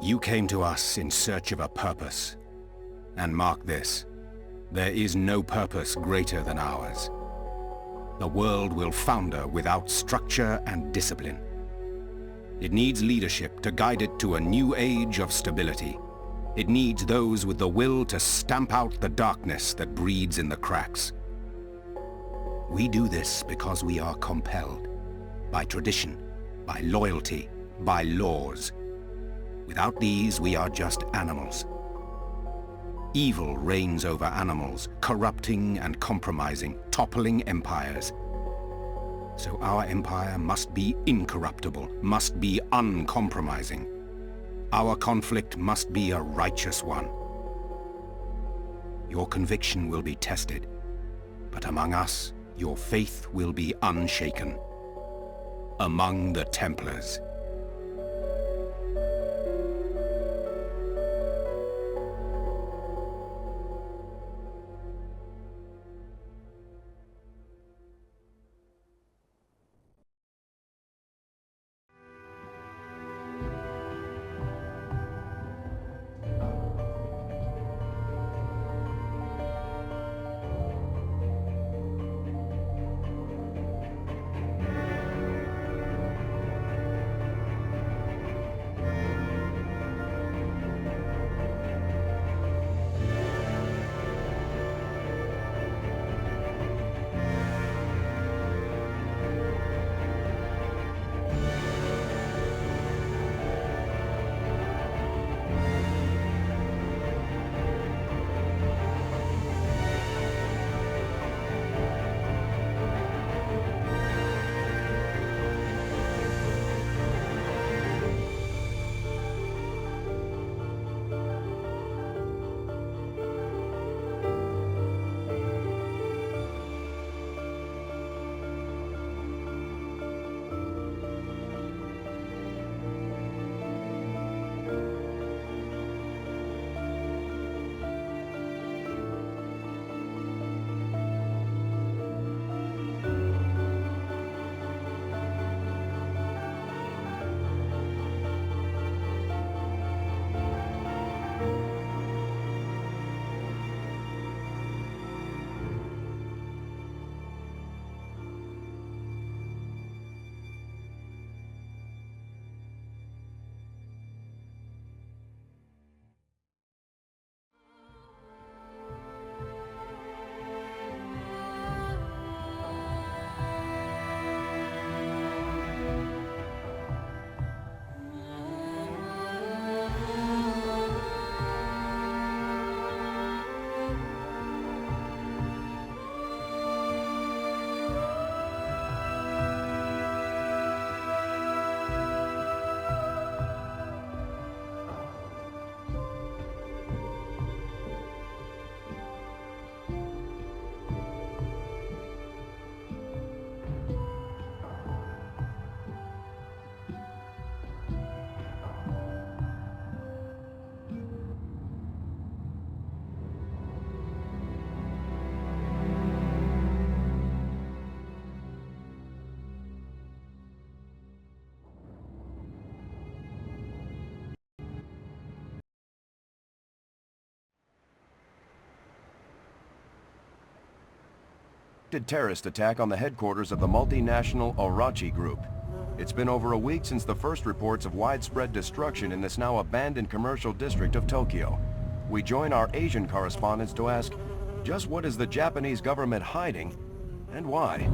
You came to us in search of a purpose. And mark this, there is no purpose greater than ours. The world will founder without structure and discipline. It needs leadership to guide it to a new age of stability. It needs those with the will to stamp out the darkness that breeds in the cracks. We do this because we are compelled by tradition, by loyalty, by laws. Without these, we are just animals. Evil reigns over animals, corrupting and compromising, toppling empires. So our empire must be incorruptible, must be uncompromising. Our conflict must be a righteous one. Your conviction will be tested, but among us, your faith will be unshaken. Among the Templars. Terrorist attack on the headquarters of the multinational Anarchy group. It's been over a week since the first reports of widespread destruction in this now abandoned commercial district of Tokyo. We join our Asian correspondents to ask, just what is the Japanese government hiding, and why?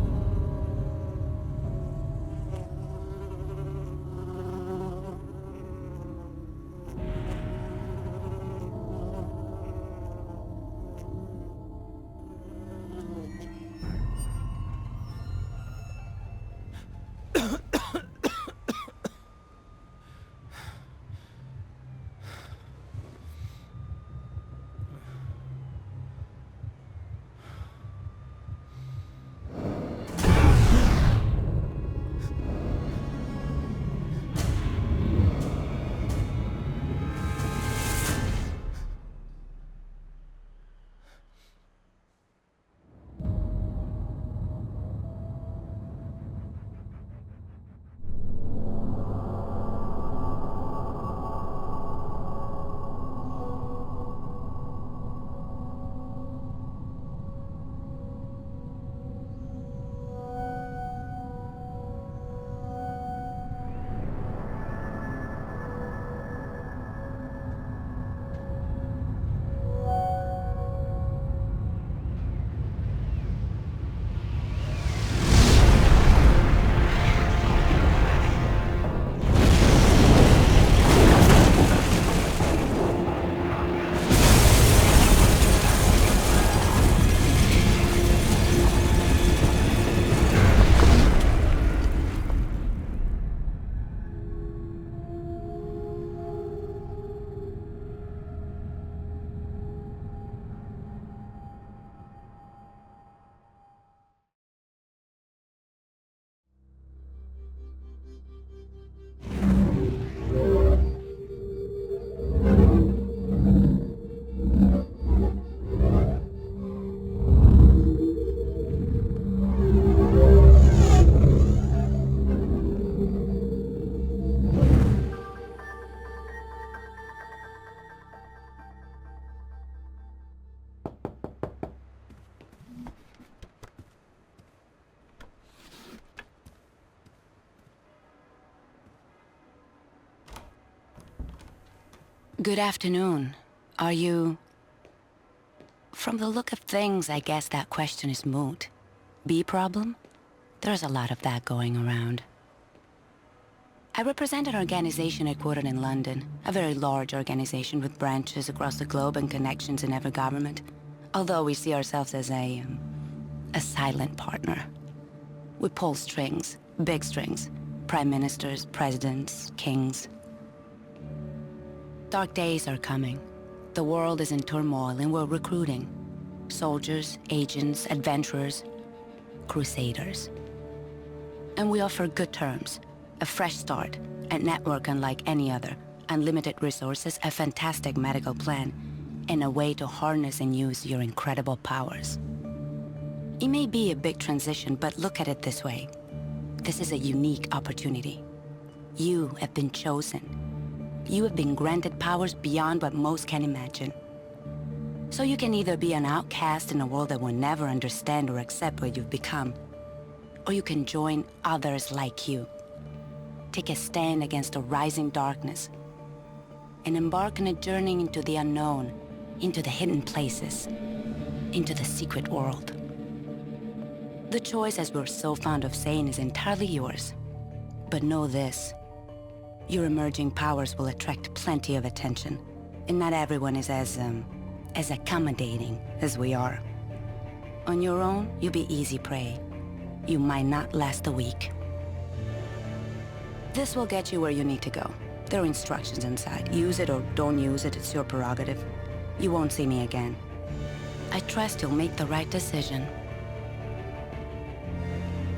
Good afternoon. Are you... From the look of things, I guess that question is moot. Bee problem? There's a lot of that going around. I represent an organization headquartered in London, a very large organization with branches across the globe and connections in every government, although we see ourselves as a silent partner. We pull strings, big strings, prime ministers, presidents, kings. Dark days are coming. The world is in turmoil and we're recruiting. Soldiers, agents, adventurers, crusaders. And we offer good terms, a fresh start, a network unlike any other, unlimited resources, a fantastic medical plan, and a way to harness and use your incredible powers. It may be a big transition, but look at it this way. This is a unique opportunity. You have been chosen. You have been granted powers beyond what most can imagine. So you can either be an outcast in a world that will never understand or accept what you've become, or you can join others like you. Take a stand against a rising darkness, and embark on a journey into the unknown, into the hidden places, into the secret world. The choice, as we're so fond of saying, is entirely yours. But know this. Your emerging powers will attract plenty of attention, and not everyone is as accommodating as we are. On your own, you'll be easy prey. You might not last a week. This will get you where you need to go. There are instructions inside. Use it or don't use it, it's your prerogative. You won't see me again. I trust you'll make the right decision.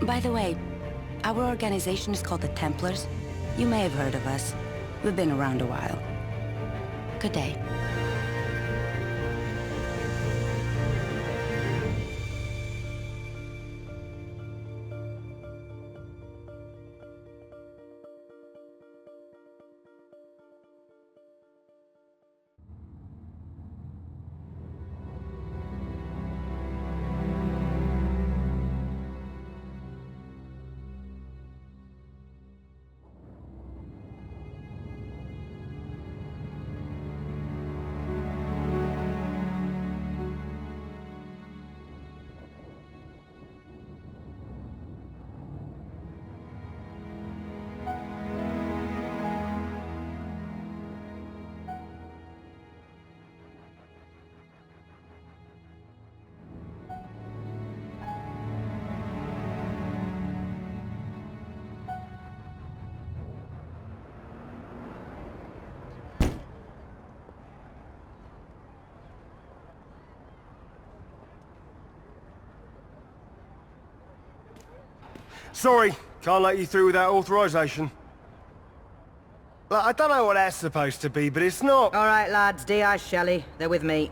By the way, our organization is called the Templars. You may have heard of us. We've been around a while. Good day. Sorry, can't let you through without authorization. Look, I don't know what that's supposed to be, but it's not... All right, lads, D.I. Shelley, they're with me.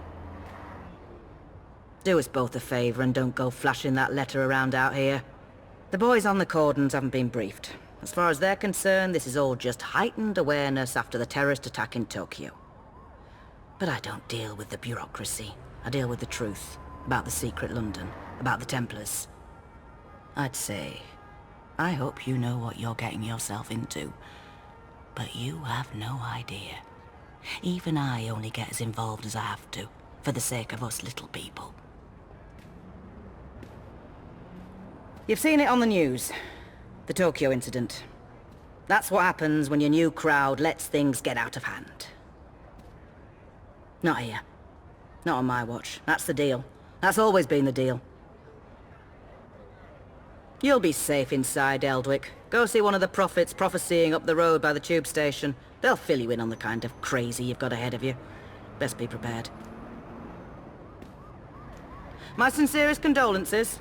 Do us both a favour and don't go flashing that letter around out here. The boys on the cordons haven't been briefed. As far as they're concerned, this is all just heightened awareness after the terrorist attack in Tokyo. But I don't deal with the bureaucracy. I deal with the truth. About the secret London. About the Templars. I'd say... I hope you know what you're getting yourself into. But you have no idea. Even I only get as involved as I have to, for the sake of us little people. You've seen it on the news. The Tokyo incident. That's what happens when your new crowd lets things get out of hand. Not here. Not on my watch. That's the deal. That's always been the deal. You'll be safe inside, Eldwick. Go see one of the prophets prophesying up the road by the tube station. They'll fill you in on the kind of crazy you've got ahead of you. Best be prepared. My sincerest condolences.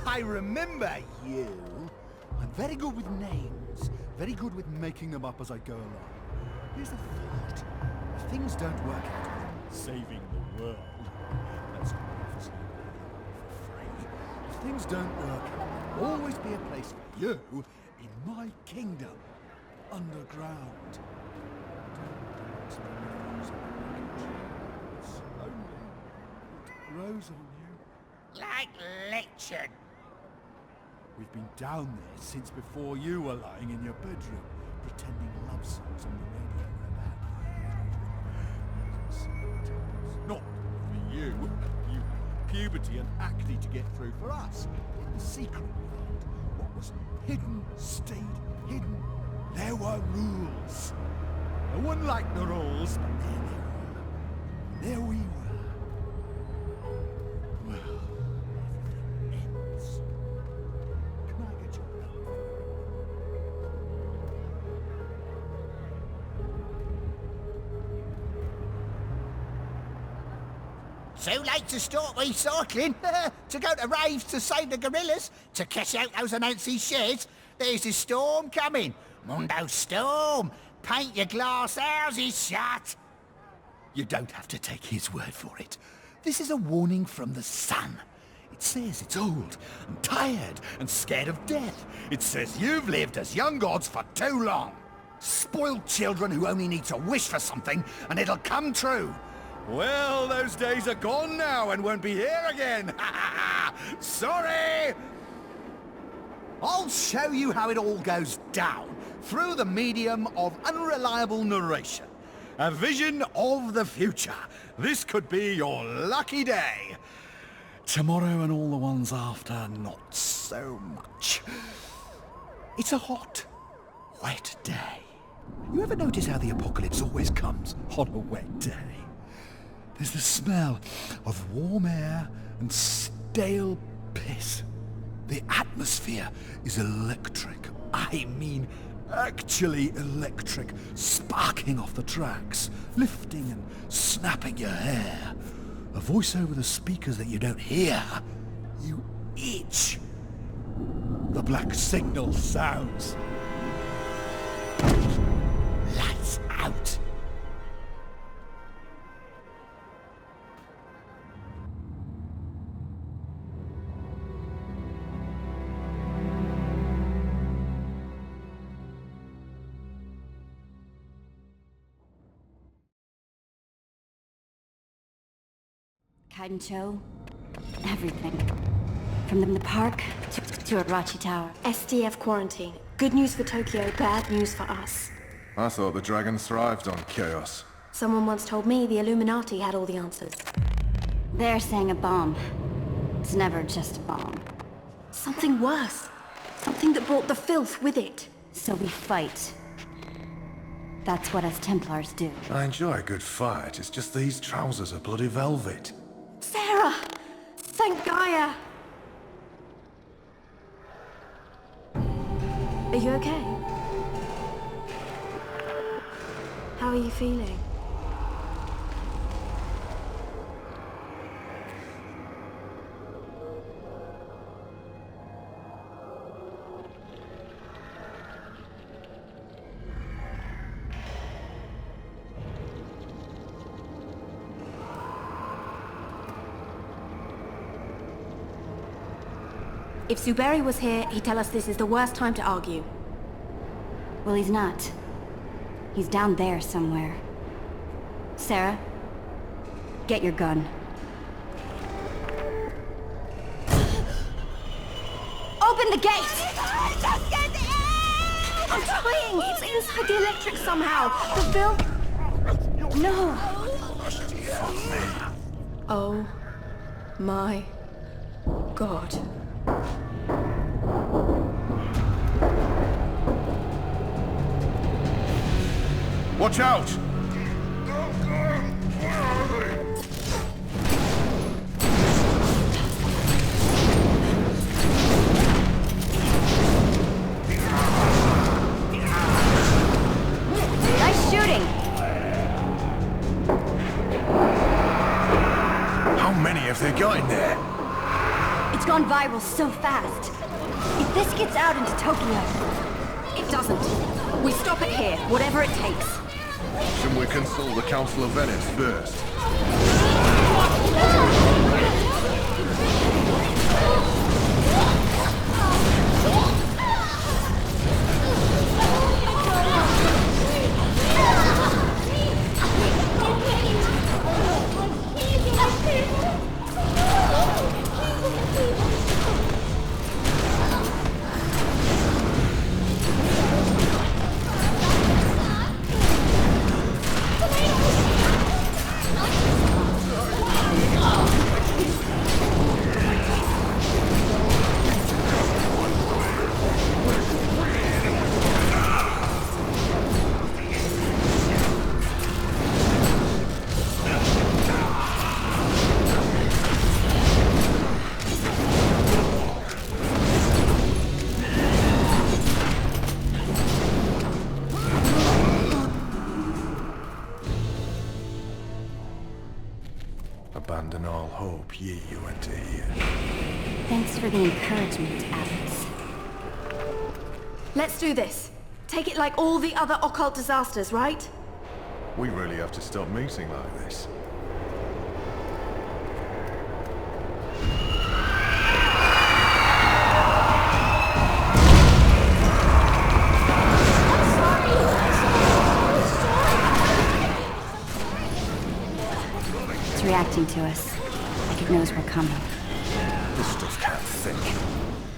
I remember you. I'm very good with names. Very good with making them up as I go along. Here's the thought. If things don't work out with saving the world, that's not obviously for free. If things don't work out, there'll always be a place for you in my kingdom. Underground. Slowly, it grows on you. Like lectured. We've been down there since before you were lying in your bedroom, pretending love songs on the radio were about. Not for you. You puberty and acne to get through. For us, in the secret world, what was hidden stayed hidden. There were rules. No one liked the rules, but there they were. There we were. Well, everything ends. Can I get your help? Too late to start recycling. To go to raves to save the gorillas. To cash out those Anansi shares. There's a storm coming. Mundo storm. Paint your glass houses shut. You don't have to take his word for it. This is a warning from the sun. It says it's old and tired and scared of death. It says you've lived as young gods for too long. Spoiled children who only need to wish for something and it'll come true. Well, those days are gone now and won't be here again. Sorry! I'll show you how it all goes down through the medium of unreliable narration. A vision of the future. This could be your lucky day. Tomorrow and all the ones after, not so much. It's a hot, wet day. You ever notice how the apocalypse always comes on a wet day? There's the smell of warm air and stale piss. The atmosphere is electric. I mean, actually electric, sparking off the tracks, lifting and snapping your hair. A voice over the speakers that you don't hear. You itch. The black signal sounds. Lights out. Kaidencho, everything. From the park to Arachi Tower. SDF quarantine. Good news for Tokyo, bad news for us. I thought the dragon thrived on chaos. Someone once told me the Illuminati had all the answers. They're saying a bomb. It's never just a bomb. Something worse. Something that brought the filth with it. So we fight. That's what us Templars do. I enjoy a good fight, it's just these trousers are bloody velvet. Sarah! Thank Gaia! Are you okay? How are you feeling? If Suberi was here, he'd tell us this is the worst time to argue. Well, he's not. He's down there somewhere. Sarah, get your gun. Open the gate! Just get in! I'm trying! It's inside the electric somehow! The filth... No! Oh my God. Watch out! Nice shooting! How many have they got in there? It's gone viral so fast. If this gets out into Tokyo... It doesn't. We stop it here, whatever it takes. Shouldn't we consult the Council of Venice first? Abandon all hope, ye who enter here. Thanks for the encouragement, Alex. Let's do this. Take it like all the other occult disasters, right? We really have to stop meeting like this. It's reacting to us. Like it knows we're coming. This stuff can't think.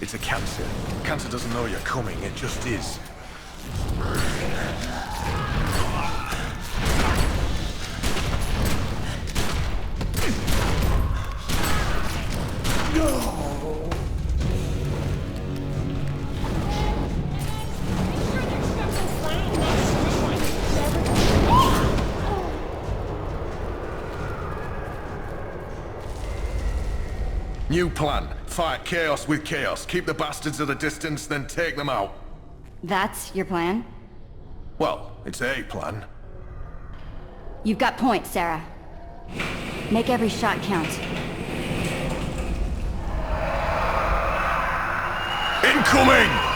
It's a cancer. Cancer doesn't know you're coming, it just is. New plan. Fight chaos with chaos. Keep the bastards at a distance, then take them out. That's your plan? Well, it's a plan. You've got points, Sarah. Make every shot count. Incoming!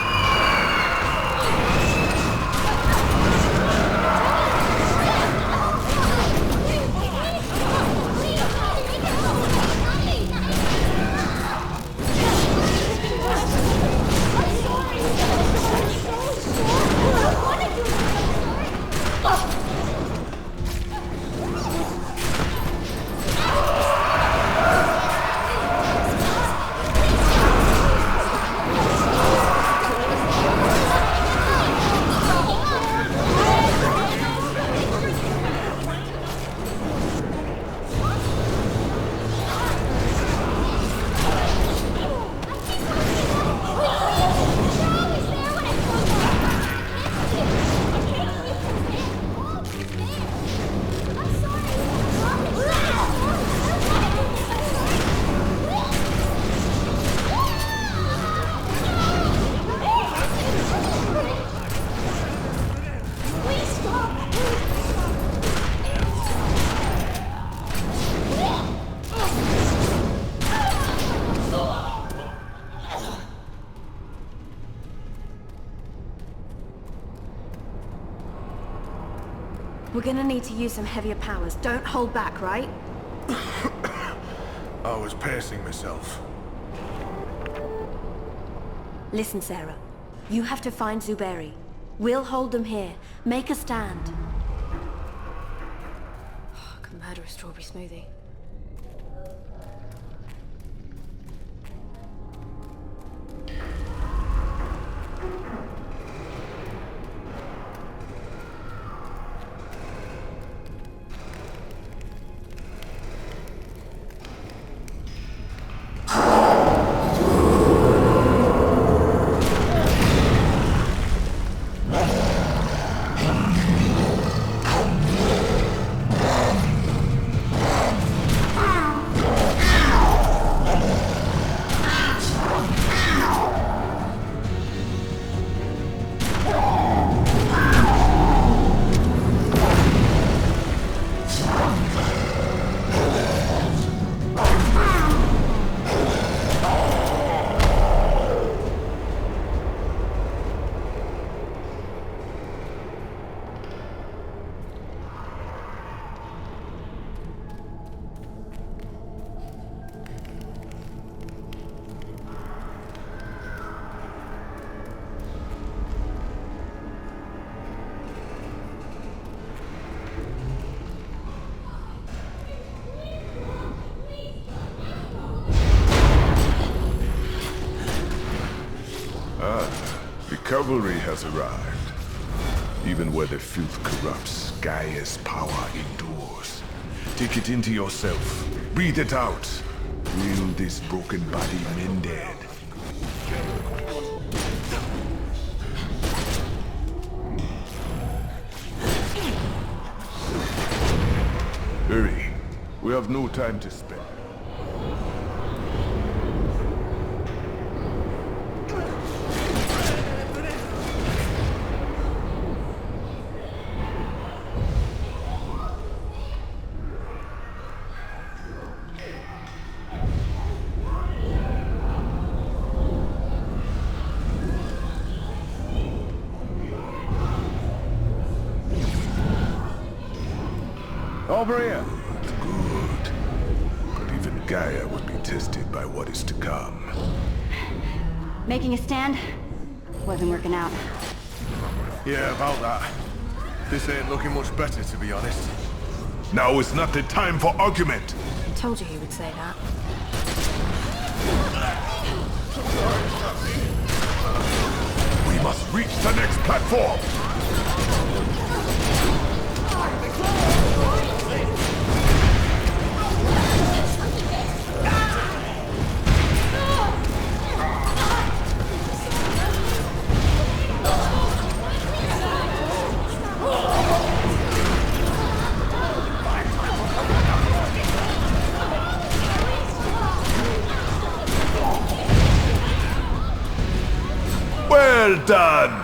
We're gonna need to use some heavier powers. Don't hold back, right? I was pacing myself. Listen, Sarah. You have to find Zuberi. We'll hold them here. Make a stand. I can murder a strawberry smoothie. cavalry has arrived. Even where the filth corrupts, Gaia's power endures. Take it into yourself. Breathe it out. Will this broken body mended? Hurry. We have no time to spare. Over here! Good. But even Gaia would be tested by what is to come. Making a stand? Wasn't working out. Yeah, about that. This ain't looking much better, to be honest. Now is not the time for argument! Told you he would say that. We must reach the next platform! Well done!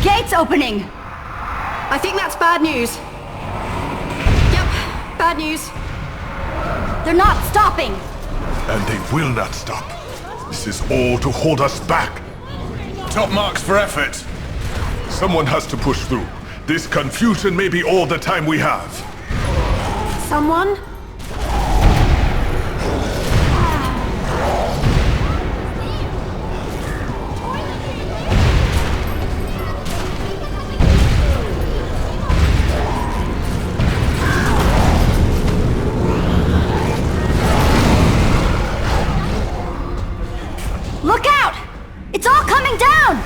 Gate's opening! I think that's bad news. Yep, bad news. They're not stopping! And they will not stop. This is all to hold us back. Top marks for effort. Someone has to push through. This confusion may be all the time we have. Someone? Look out! It's all coming down!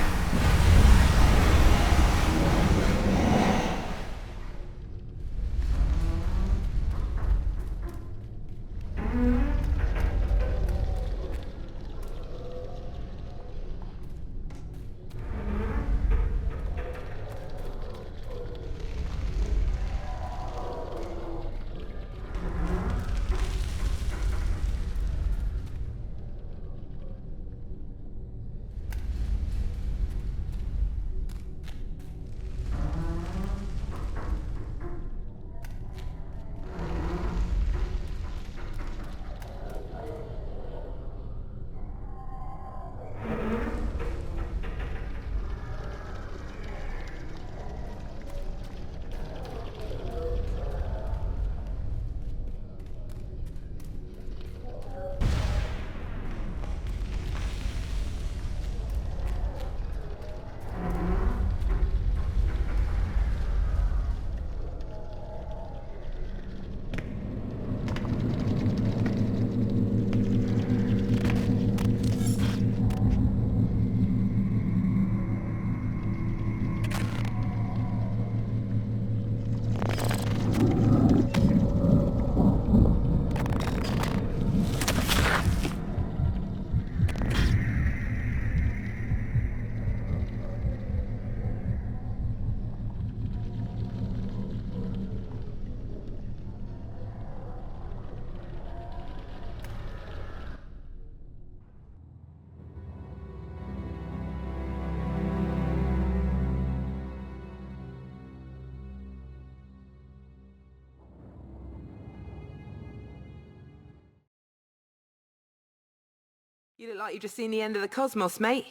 You look like you've just seen the end of the cosmos, mate.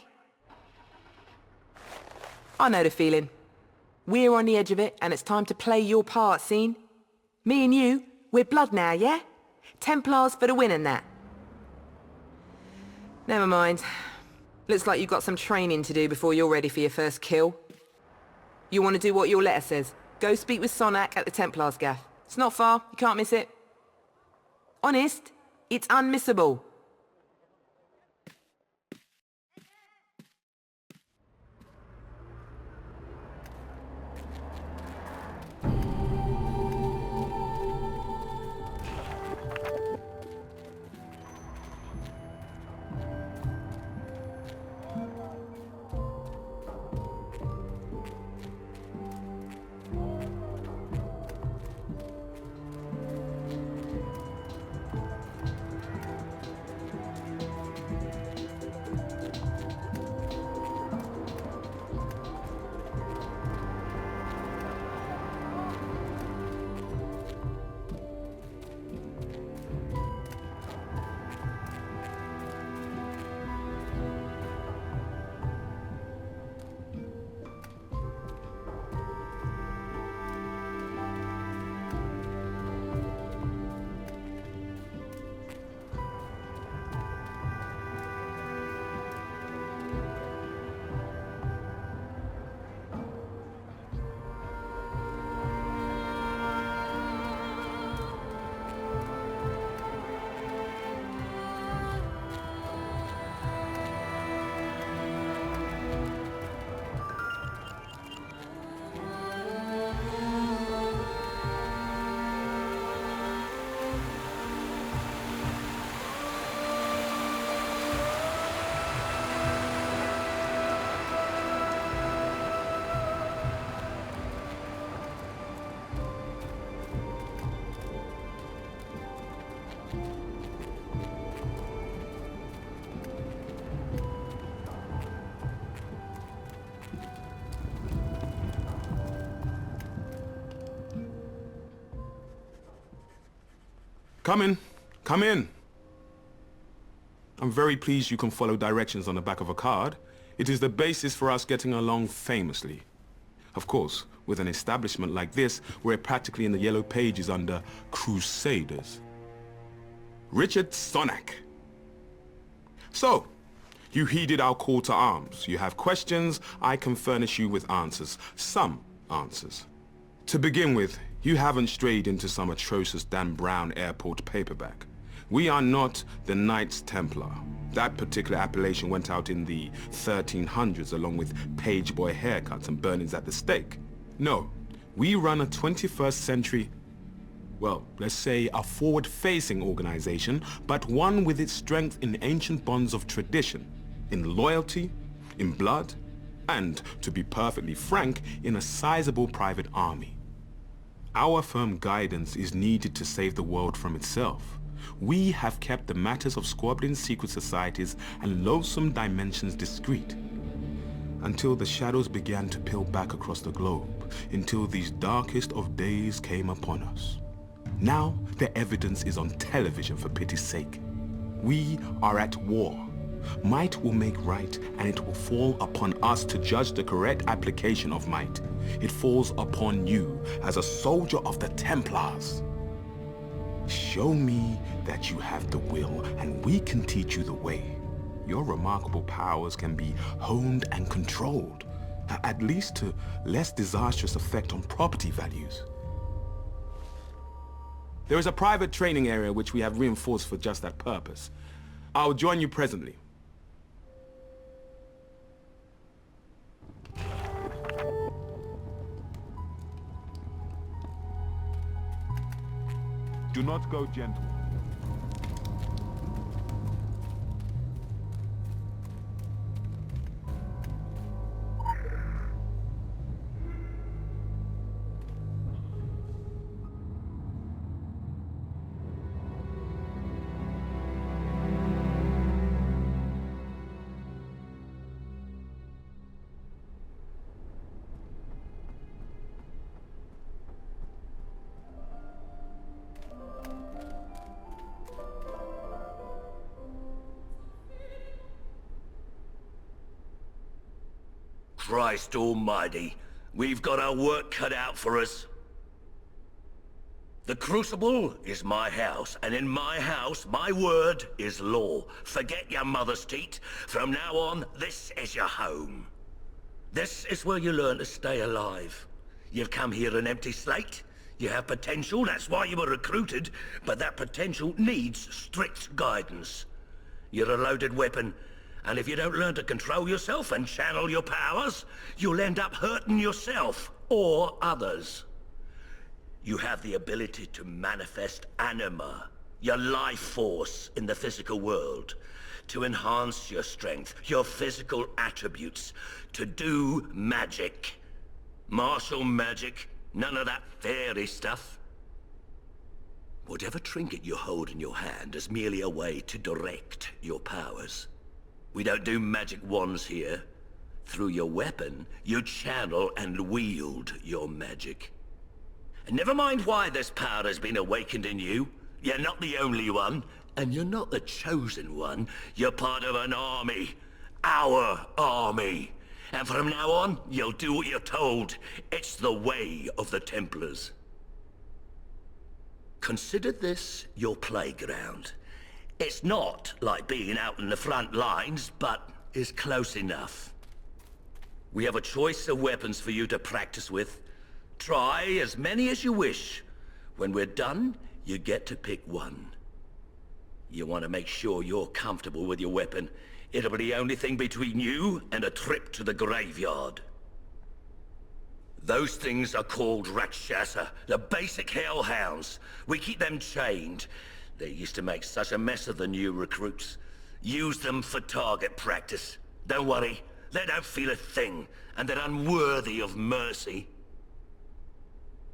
I know the feeling. We're on the edge of it, and it's time to play your part, scene. Me and you, we're blood now, yeah? Templars for the win and that. Never mind. Looks like you've got some training to do before you're ready for your first kill. You want to do what your letter says. Go speak with Sonak at the Templars gaff. It's not far, you can't miss it. Honest, it's unmissable. Come in. Come in. I'm very pleased you can follow directions on the back of a card. It is the basis for us getting along famously. Of course, with an establishment like this, we're practically in the yellow pages under Crusaders. Richard Sonak. So, you heeded our call to arms. You have questions, I can furnish you with answers. Some answers. To begin with, you haven't strayed into some atrocious Dan Brown airport paperback. We are not the Knights Templar. That particular appellation went out in the 1300s along with page boy haircuts and burnings at the stake. No, we run a 21st century, well, let's say a forward-facing organization, but one with its strength in ancient bonds of tradition, in loyalty, in blood, and, to be perfectly frank, in a sizable private army. Our firm guidance is needed to save the world from itself. We have kept the matters of squabbling secret societies and loathsome dimensions discreet, until the shadows began to peel back across the globe, until these darkest of days came upon us. Now, the evidence is on television, for pity's sake. We are at war. Might will make right, and it will fall upon us to judge the correct application of might. It falls upon you as a soldier of the Templars. Show me that you have the will, and we can teach you the way. Your remarkable powers can be honed and controlled, at least to less disastrous effect on property values. There is a private training area which we have reinforced for just that purpose. I'll join you presently. Do not go gentle. Christ almighty, we've got our work cut out for us. The Crucible is my house, and in my house, my word is law. Forget your mother's teat. From now on, this is your home. This is where you learn to stay alive. You've come here an empty slate. You have potential, that's why you were recruited, but that potential needs strict guidance. You're a loaded weapon, and if you don't learn to control yourself and channel your powers, you'll end up hurting yourself or others. You have the ability to manifest anima, your life force in the physical world, to enhance your strength, your physical attributes, to do magic. Martial magic, none of that fairy stuff. Whatever trinket you hold in your hand is merely a way to direct your powers. We don't do magic wands here. Through your weapon, you channel and wield your magic. And never mind why this power has been awakened in you. You're not the only one, and you're not the chosen one. You're part of an army. Our army. And from now on, you'll do what you're told. It's the way of the Templars. Consider this your playground. It's not like being out in the front lines, but is close enough. We have a choice of weapons for you to practice with. Try as many as you wish. When we're done, you get to pick one. You want to make sure you're comfortable with your weapon. It'll be the only thing between you and a trip to the graveyard. Those things are called Rakshasa, the basic hellhounds. We keep them chained. They used to make such a mess of the new recruits. Use them for target practice. Don't worry, they don't feel a thing, and they're unworthy of mercy.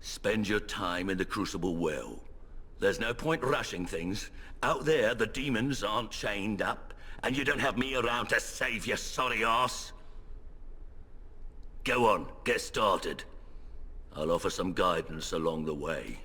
Spend your time in the Crucible well. There's no point rushing things. Out there, the demons aren't chained up, and you don't have me around to save your sorry ass. Go on, get started. I'll offer some guidance along the way.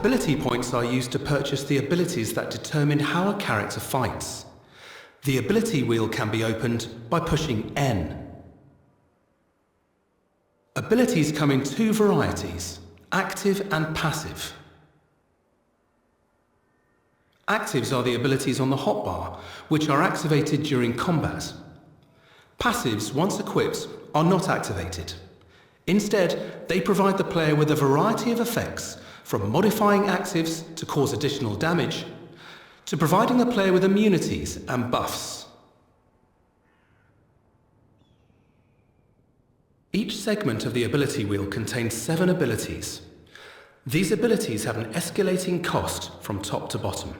Ability points are used to purchase the abilities that determine how a character fights. The ability wheel can be opened by pushing N. Abilities come in two varieties, active and passive. Actives are the abilities on the hotbar, which are activated during combat. Passives, once equipped, are not activated. Instead, they provide the player with a variety of effects, from modifying actives to cause additional damage, to providing the player with immunities and buffs. Each segment of the ability wheel contains 7 abilities. These abilities have an escalating cost from top to bottom.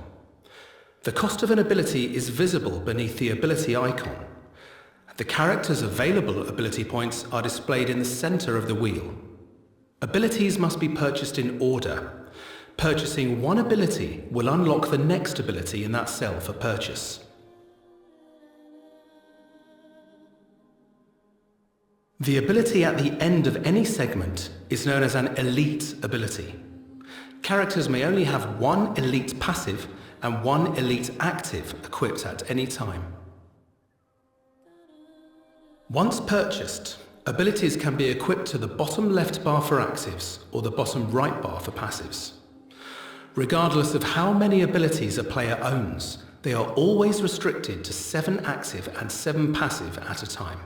The cost of an ability is visible beneath the ability icon. The character's available ability points are displayed in the center of the wheel. Abilities must be purchased in order. Purchasing one ability will unlock the next ability in that cell for purchase. The ability at the end of any segment is known as an elite ability. Characters may only have one elite passive and one elite active equipped at any time. Once purchased, abilities can be equipped to the bottom left bar for actives or the bottom right bar for passives. Regardless of how many abilities a player owns, they are always restricted to 7 active and 7 passive at a time.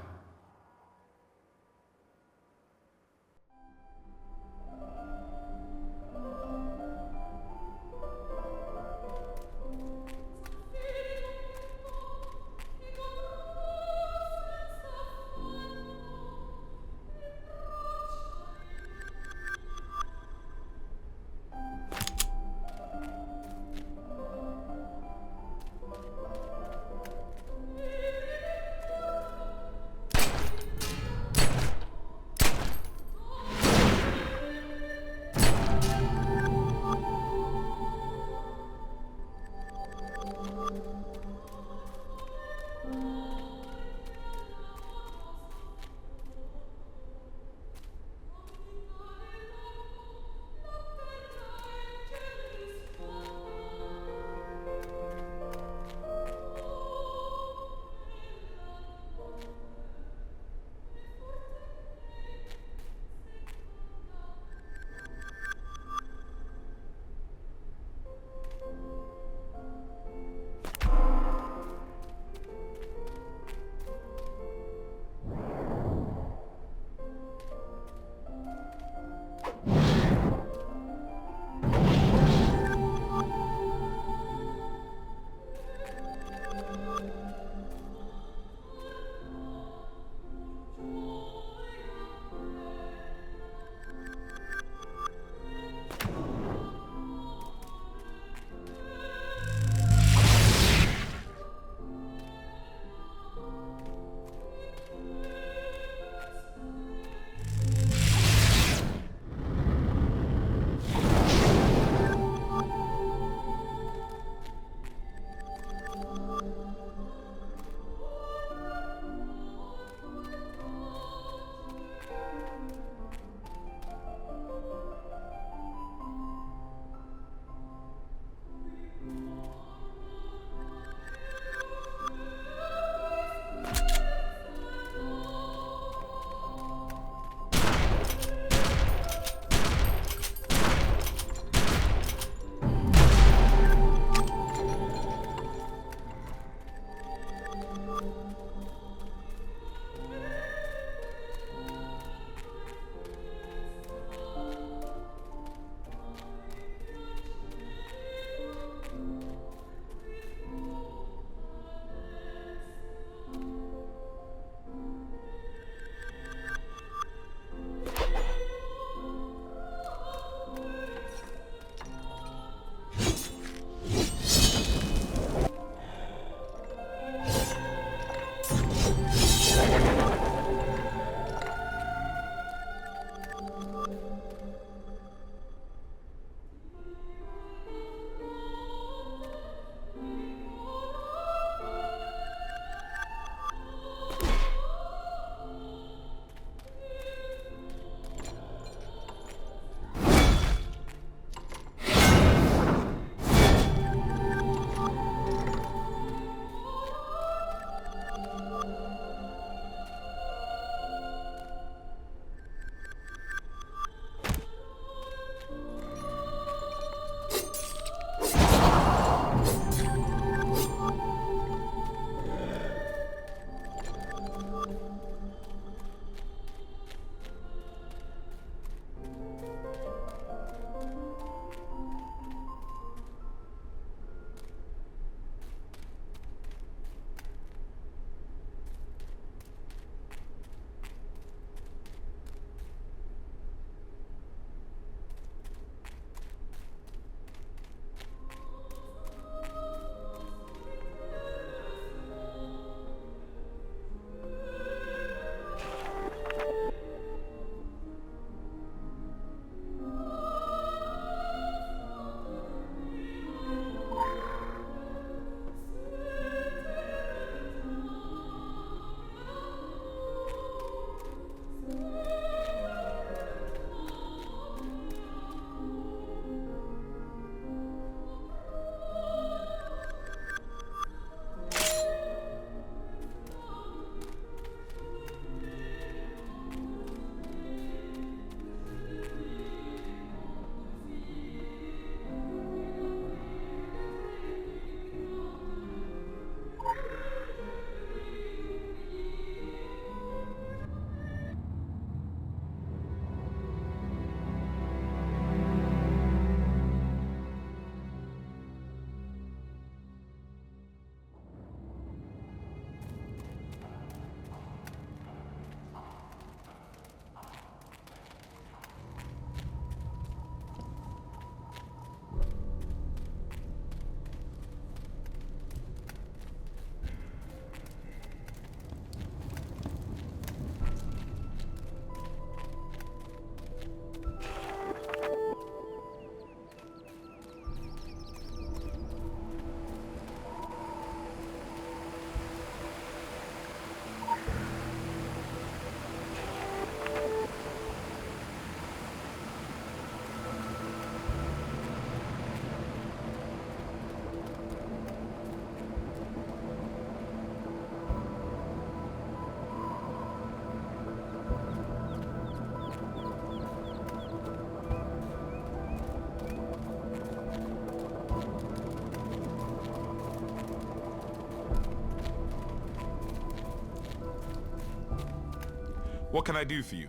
What can I do for you?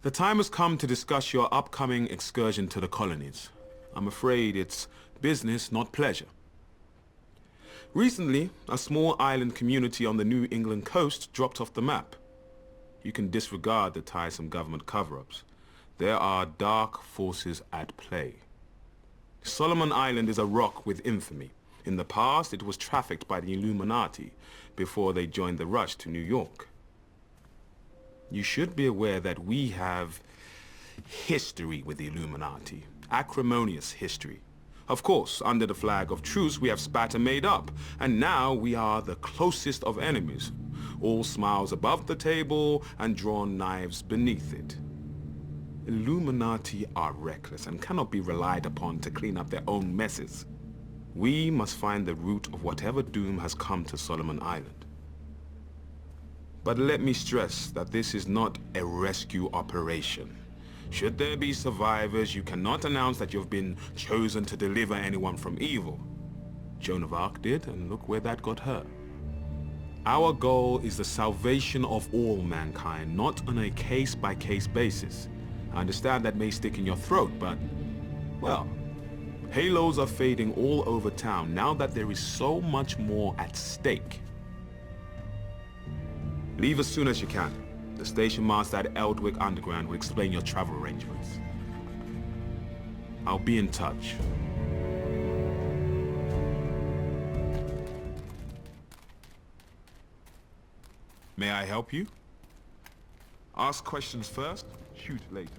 The time has come to discuss your upcoming excursion to the colonies. I'm afraid it's business, not pleasure. Recently, a small island community on the New England coast dropped off the map. You can disregard the tiresome government cover-ups. There are dark forces at play. Solomon Island is a rock with infamy. In the past, it was trafficked by the Illuminati before they joined the rush to New York. You should be aware that we have history with the Illuminati. Acrimonious history. Of course, under the flag of truce, we have spat and made up, and now we are the closest of enemies. All smiles above the table and drawn knives beneath it. Illuminati are reckless and cannot be relied upon to clean up their own messes. We must find the root of whatever doom has come to Solomon Island. But let me stress that this is not a rescue operation. Should there be survivors, you cannot announce that you've been chosen to deliver anyone from evil. Joan of Arc did, and look where that got her. Our goal is the salvation of all mankind, not on a case-by-case basis. I understand that may stick in your throat, but, well, halos are fading all over town now that there is so much more at stake. Leave as soon as you can. The station master at Eldwick Underground will explain your travel arrangements. I'll be in touch. May I help you? Ask questions first, shoot later.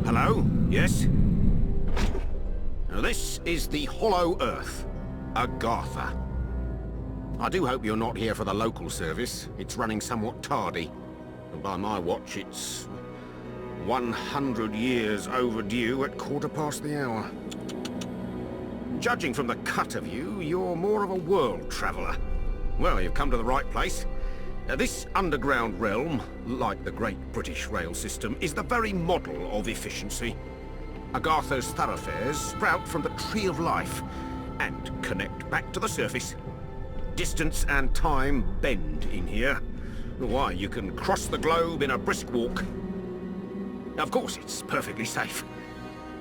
Hello? Yes? Now this is the Hollow Earth, Agartha. I do hope you're not here for the local service. It's running somewhat tardy. And by my watch, it's 100 years overdue at 1/4 the hour. Judging from the cut of you, you're more of a world traveller. Well, you've come to the right place. This underground realm, like the Great British Rail System, is the very model of efficiency. Agartha's thoroughfares sprout from the Tree of Life and connect back to the surface. Distance and time bend in here. Why, you can cross the globe in a brisk walk. Of course, it's perfectly safe.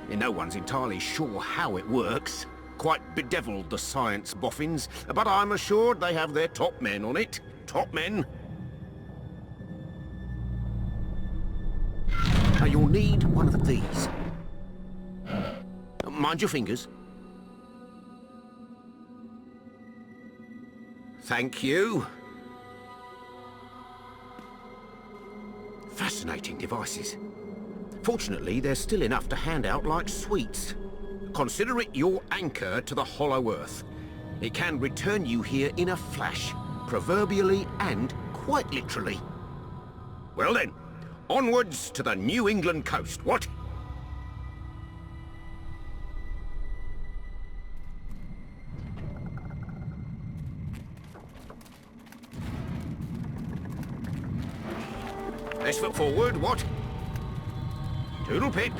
No one's entirely sure how it works. Quite bedeviled, the science boffins, but I'm assured they have their top men on it. Top men. Now you'll need one of these. Mind your fingers. Thank you. Fascinating devices. Fortunately, there's still enough to hand out like sweets. Consider it your anchor to the Hollow Earth. It can return you here in a flash, proverbially and quite literally. Well then, onwards to the New England coast, what? Let's foot forward, what? Toodle pip.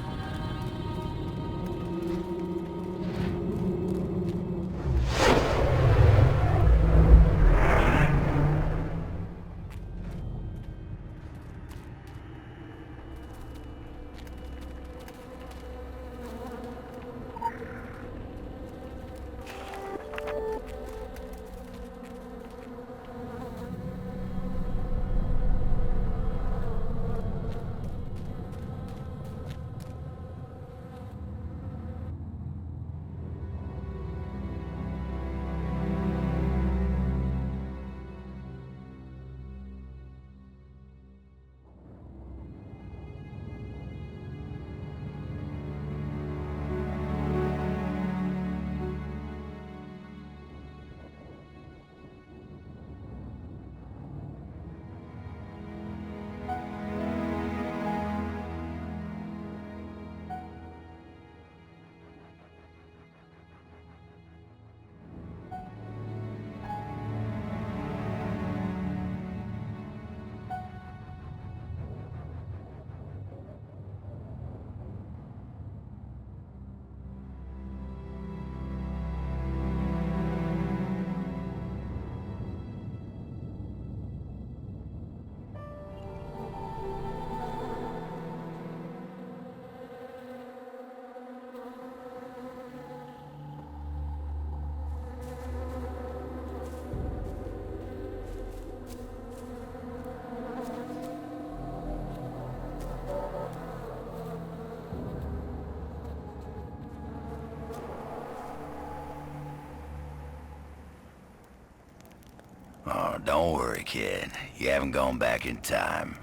Oh, don't worry, kid. You haven't gone back in time.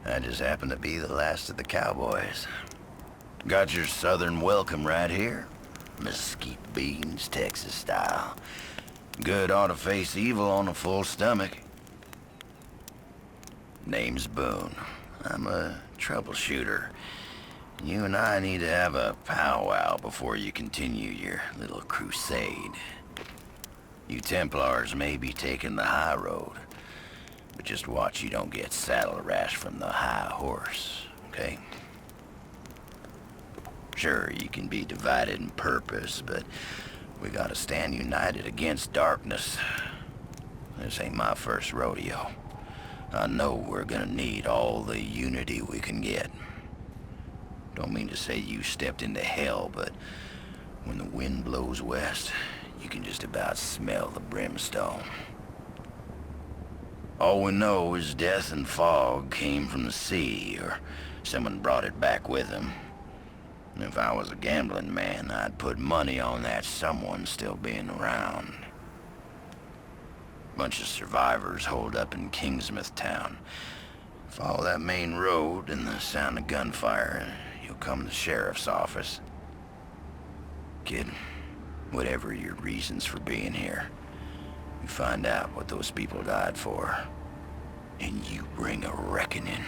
I just happen to be the last of the cowboys. Got your southern welcome right here. Mesquite beans, Texas style. Good ought to face evil on a full stomach. Name's Boone. I'm a troubleshooter. You and I need to have a powwow before you continue your little crusade. You Templars may be taking the high road, but just watch you don't get saddle rash from the high horse, okay? Sure, you can be divided in purpose, but we gotta stand united against darkness. This ain't my first rodeo. I know we're gonna need all the unity we can get. Don't mean to say you stepped into hell, but when the wind blows west, you can just about smell the brimstone. All we know is death and fog came from the sea, or someone brought it back with them. And if I was a gambling man, I'd put money on that someone still being around. Bunch of survivors holed up in Kingsmouth town. Follow that main road and the sound of gunfire, you'll come to the sheriff's office. Kid, whatever your reasons for being here, you find out what those people died for, and you bring a reckoning.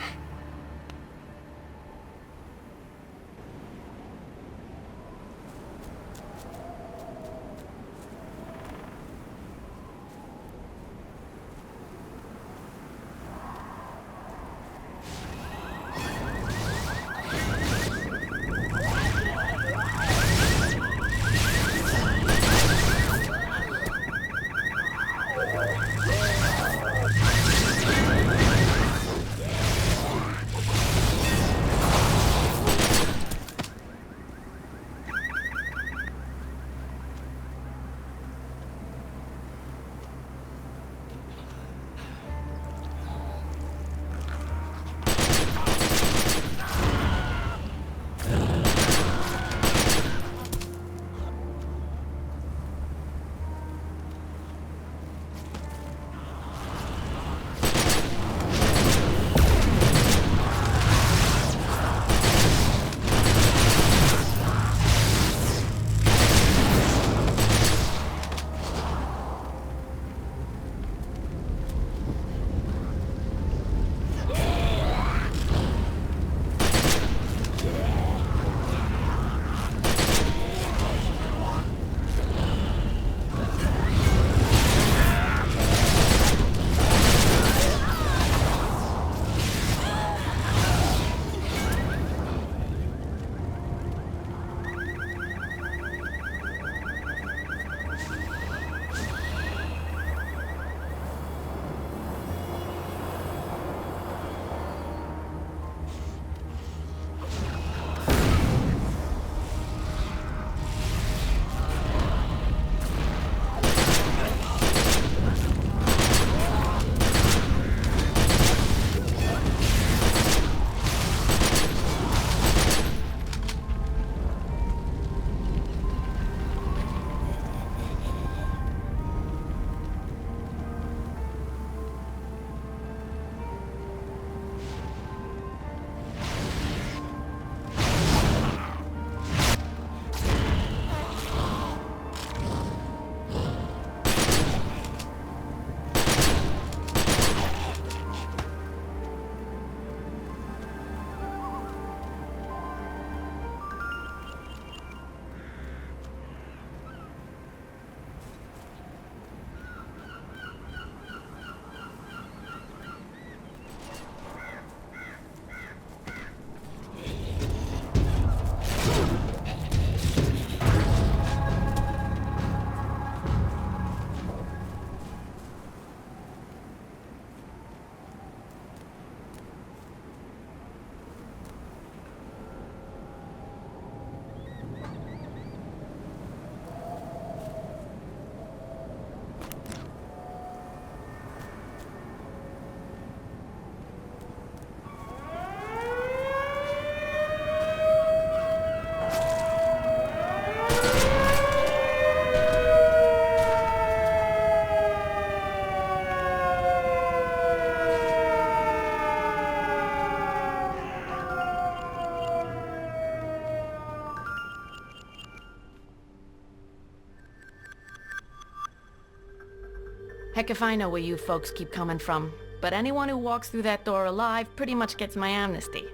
Heck if I know where you folks keep coming from, but anyone who walks through that door alive pretty much gets my amnesty.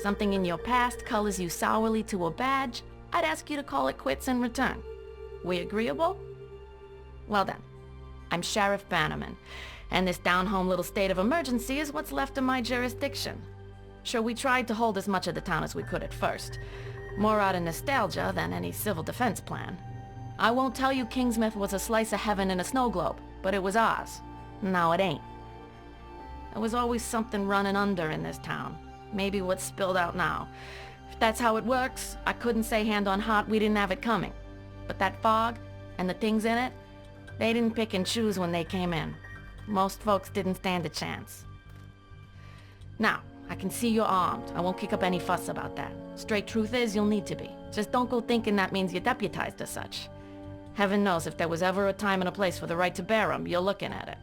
Something in your past colors you sourly to a badge, I'd ask you to call it quits in return. We agreeable? Well then, I'm Sheriff Bannerman, and this down-home little state of emergency is what's left of my jurisdiction. Sure, we tried to hold as much of the town as we could at first, more out of nostalgia than any civil defense plan. I won't tell you Kingsmouth was a slice of heaven in a snow globe, but it was ours. Now it ain't. There was always something running under in this town. Maybe what's spilled out now. If that's how it works, I couldn't say hand on heart we didn't have it coming. But that fog, and the things in it, they didn't pick and choose when they came in. Most folks didn't stand a chance. Now, I can see you're armed. I won't kick up any fuss about that. Straight truth is, you'll need to be. Just don't go thinking that means you're deputized as such. Heaven knows if there was ever a time and a place for the right to bear 'em, you're looking at it.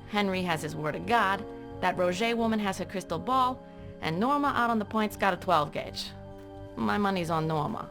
Henry has his word of God, that Roger woman has her crystal ball, and Norma out on the point's got a 12 gauge. My money's on Norma.